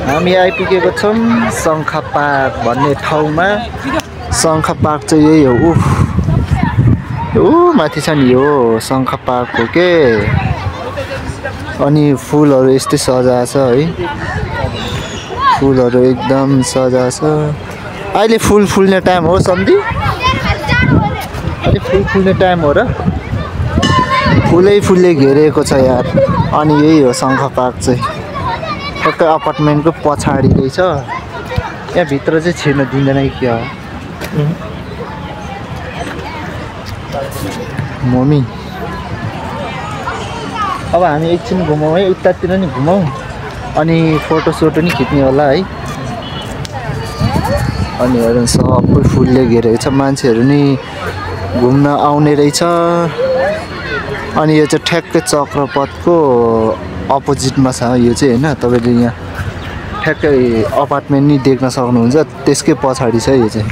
हामी आइपुगेको छौँ शङ्खा पार्क भन्ने ठाउँमा। शङ्खा पार्क चाहिँ यही हो। माथि छ नि यो शङ्खा पार्क हो के। अनि फुलहरू यस्तै सजाएको छ है। फुलहरू एकदम सजाएको छ। अहिले फुल फुल्ने टाइम हो सम्धी? अहिले फुल फुल्ने टाइम हो र? फुलले घेरेको छ यार। अनि यही हो शङ्खा पार्क चाहिँ। टक्कै अपार्टमेन्टको पछाडि रहेछ। यहाँ भित्र चाहिँ छिर्न दिँदैन कि क्या हो? मम्मी अब हामी एकछिन घुमौँ है, उतातिर नि घुमौँ अनि फोटोसोटो नि खिच्ने होला है। अनि हेर्नु सबै फुलले घेरेको छ। मान्छेहरू नि घुम्न आउने रहेछ। अनि यो चाहिँ ठ्याक्कै चक्रपथको अपोजिटमा छ यो चाहिँ होइन। तपाईँले यहाँ ठ्याक्कै अपार्टमेन्ट नि देख्न सक्नुहुन्छ। त्यसकै पछाडि छ यो चाहिँ।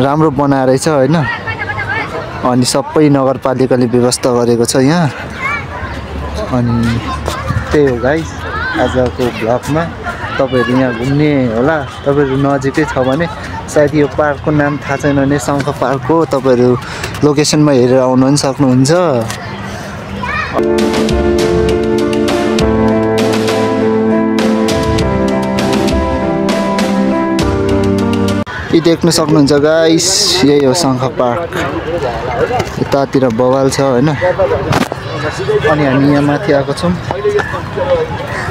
राम्रो बनाएर रहेछ होइन। अनि सबै नगरपालिकाले व्यवस्था गरेको छ यहाँ। अनि त्यही हो गाइस आजको भ्लगमा। तपाईँहरू यहाँ घुम्ने होला, तपाईँहरू नजिकै छ भने सायद यो पार्कको नाम थाहा छैन भने शङ्खा पार्क हो। तपाईँहरू लोकेसनमा हेरेर आउनु पनि सक्नुहुन्छ। यी देख्न सक्नुहुन्छ गाइस, यही हो शङ्खा पार्क। यतातिर बवाल छ होइन। अनि हामी यहाँ माथि आएको छौँ।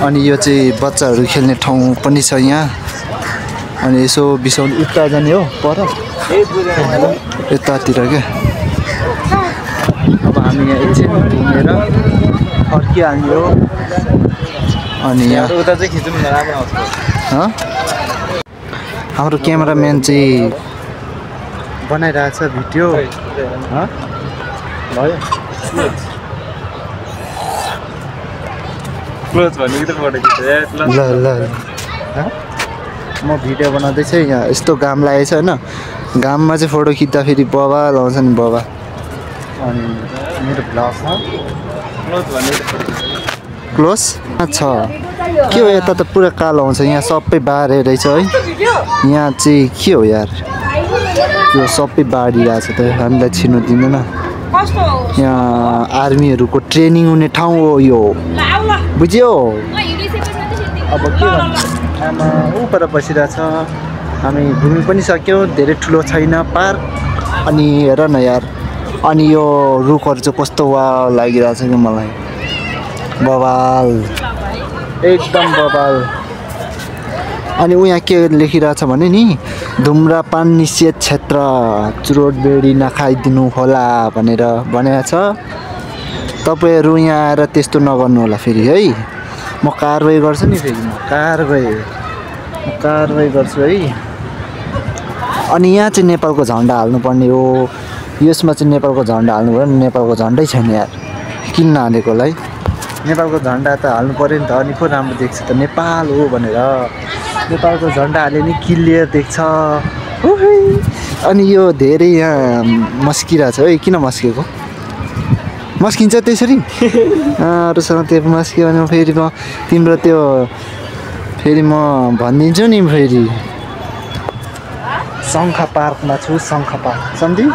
अनि यो चाहिँ बच्चाहरू खेल्ने ठाउँ पनि छ यहाँ। अनि यसो बिसाउनु उता जाने हो पर यतातिर क्या। अब हामी यहाँ एकछिन घुमेर फर्किहाल्ने हो। अनि यहाँ उता चाहिँ खिच्नु राम्रो आउँछ। हाम्रो क्यामेराम्यान चाहिँ बनाइरहेछ भिडियो। भयो ल म भिडियो बनाउँदैछु यहाँ। यस्तो घाम लागेको छ होइन। घाममा चाहिँ फोटो खिच्दाखेरि बवाल आउँछ नि बवाल। अनि मेरो भ्लगमा क्लोज छ के हो? यता त पुरा कालो आउँछ। यहाँ सबै बारेर रहेछ है। यहाँ चाहिँ के हो यार? यो सबै बाडिरहेको छ त, हामीलाई छिर्नु दिँदैन। यहाँ आर्मीहरूको ट्रेनिङ हुने ठाउँ हो यो, बुझ्यो? अब के गर्नु? आमा उपर बसिरहेछ। हामी घुमि पनि सक्यौँ। धेरै ठुलो छैन पार्क। अनि हेर न यार। अनि यो रुखहरू चाहिँ कस्तो वा लागिरहेछ कि मलाई। बवाल एकदम बवाल। अनि यहाँ के लेखिरहेछ भने नि धुम्रपान निषेध क्षेत्र, चुरोटबेडी नखाइदिनु होला भनेर भनेको छ। तपाईँहरू यहाँ आएर त्यस्तो नगर्नु होला फेरि है। म कारवाही गर्छु नि फेरि। म कारवाही गर्छु है। अनि यहाँ चाहिँ नेपालको झन्डा हाल्नुपर्ने हो। यसमा चाहिँ नेपालको झन्डा हाल्नु पर्यो। नेपालको झन्डै छैन यार। किन नहालेको होला है? नेपालको झन्डा त हाल्नु पऱ्यो नि त। अनि पो राम्रो देख्छ त नेपाल हो भनेर। नेपालको झन्डा हाले नि क्लियर देख्छ। अनि यो धेरै यहाँ मस्किरहेछ है। किन मस्केको? मस्किन्छ त्यसरी? अरूसँग त्यो मस्क्यो भने फेरि म तिम्रो त्यो फेरि म भनिदिन्छु नि फेरि। शङ्खा पार्कमा छु। शङ्खा पार्क सम्झि?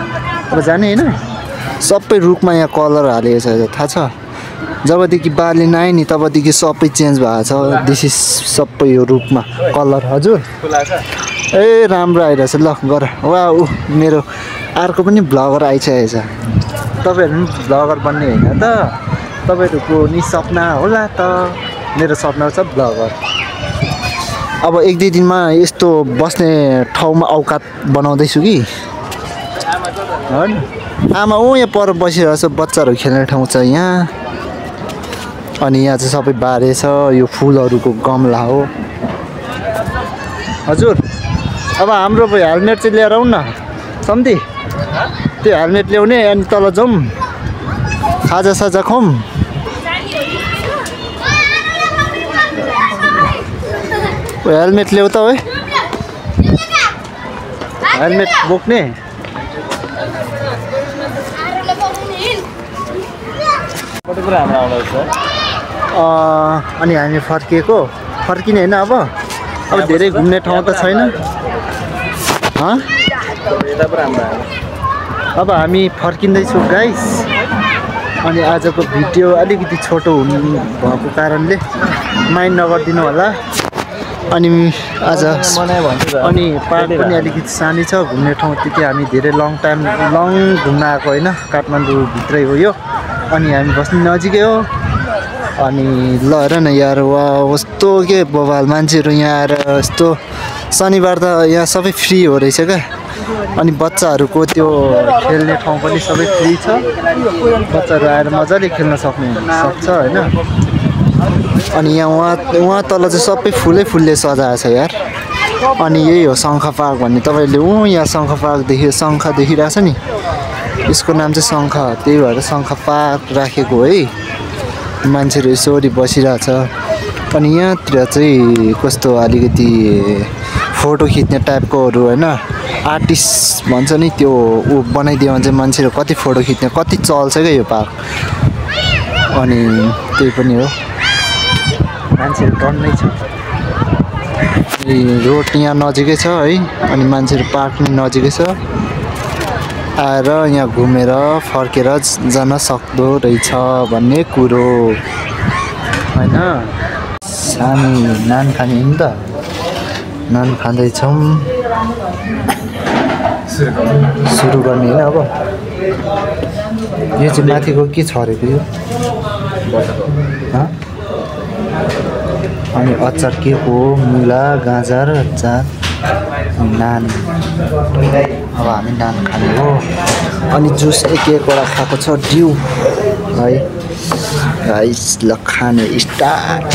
अब जाने होइन। सबै रुखमा यहाँ कलर हालेको छ थाहा छ? जबदेखि बाली नआयो नि तबदेखि सबै चेन्ज भएको छ। दिस इज सबै यो रुखमा कलर। हजुर ए राम्रो आइरहेछ। ल गर वा ऊ मेरो अर्को पनि भ्लगर आइसकेको छ। तपाईँहरू पनि भ्लगर बन्ने होइन त? तपाईँहरूको नि सपना होला त। मेरो सपना छ भ्लगर। अब एक दुई दिनमा यस्तो बस्ने ठाउँमा औकात बनाउँदैछु कि। आमा यहाँ पर बसिरहेछ। बच्चाहरू खेल्ने ठाउँ छ यहाँ। अनि यहाँ चाहिँ सबै बारे छ। यो फुलहरूको गमला हो। हजुर अब हाम्रो हेलमेट चाहिँ लिएर आउँ न सम्धी। त्यो हेलमेट ल्याउने अनि तल जाउँ खाजा खाउँ। हेलमेट ल्याऊ त है। हेलमेट बोक्ने। अनि हामी फर्किएको फर्किने होइन अब धेरै घुम्ने ठाउँ त छैन अब हामी फर्किँदैछौँ गाइस अनि आजको भिडियो अलिकति छोटो हुनु भएको कारणले माइन्ड नगरिदिनु होला अनि आज अनि पार्क पनि अलिकति सानै छ घुम्ने ठाउँ त्यति हामी धेरै लङ घुम्न आएको होइन काठमाडौँ भित्रै हो यो अनि हामी बस्ने नजिकै हो अनि ल हेर न यार वा कस्तो के बवाल मान्छेहरू यहाँ आएर यस्तो शनिबार त यहाँ सबै फ्री हो रहेछ क्या अनि बच्चाहरूको त्यो खेल्ने ठाउँ पनि सबै फ्री छ बच्चाहरू आएर मजाले खेल्न सक्छ होइन अनि यहाँ वहाँ तल चाहिँ सबै फुलले सजाएको छ यार अनि यही हो शङ्ख पार्क भन्ने तपाईँले यहाँ शङ्ख पार्क शङ्ख देखिरहेको छ नि यसको नाम चाहिँ शङ्ख त्यही भएर शङ्ख पार्क राखेको है मान्छेहरू यसरी बसिरहेछ अनि यहाँतिर चाहिँ कस्तो अलिकति फोटो खिच्ने टाइपकोहरू होइन आर्टिस्ट भन्छ नि त्यो बनाइदियो भने चाहिँ मान्छेहरू कति फोटो खिच्ने कति चल्छ क्या यो पार्क अनि त्यही पनि हो मान्छेहरू टन्नै छ रोड यहाँ नजिकै छ है अनि मान्छेहरू पार्क पनि नजिकै छ आएर यहाँ घुमेर फर्केर जान सक्दो रहेछ भन्ने कुरो होइन हामी नान खाने नि त नान खाँदैछौँ सुरु गर्ने होइन अब यो चाहिँ माथिको के छ अरे यो अनि अचार के हो मुला गाजर अचार नान अब हामी नान खाने हो अनि जुस एकवटा खाएको छ ड्यू है गाइस ल खाने स्टार्ट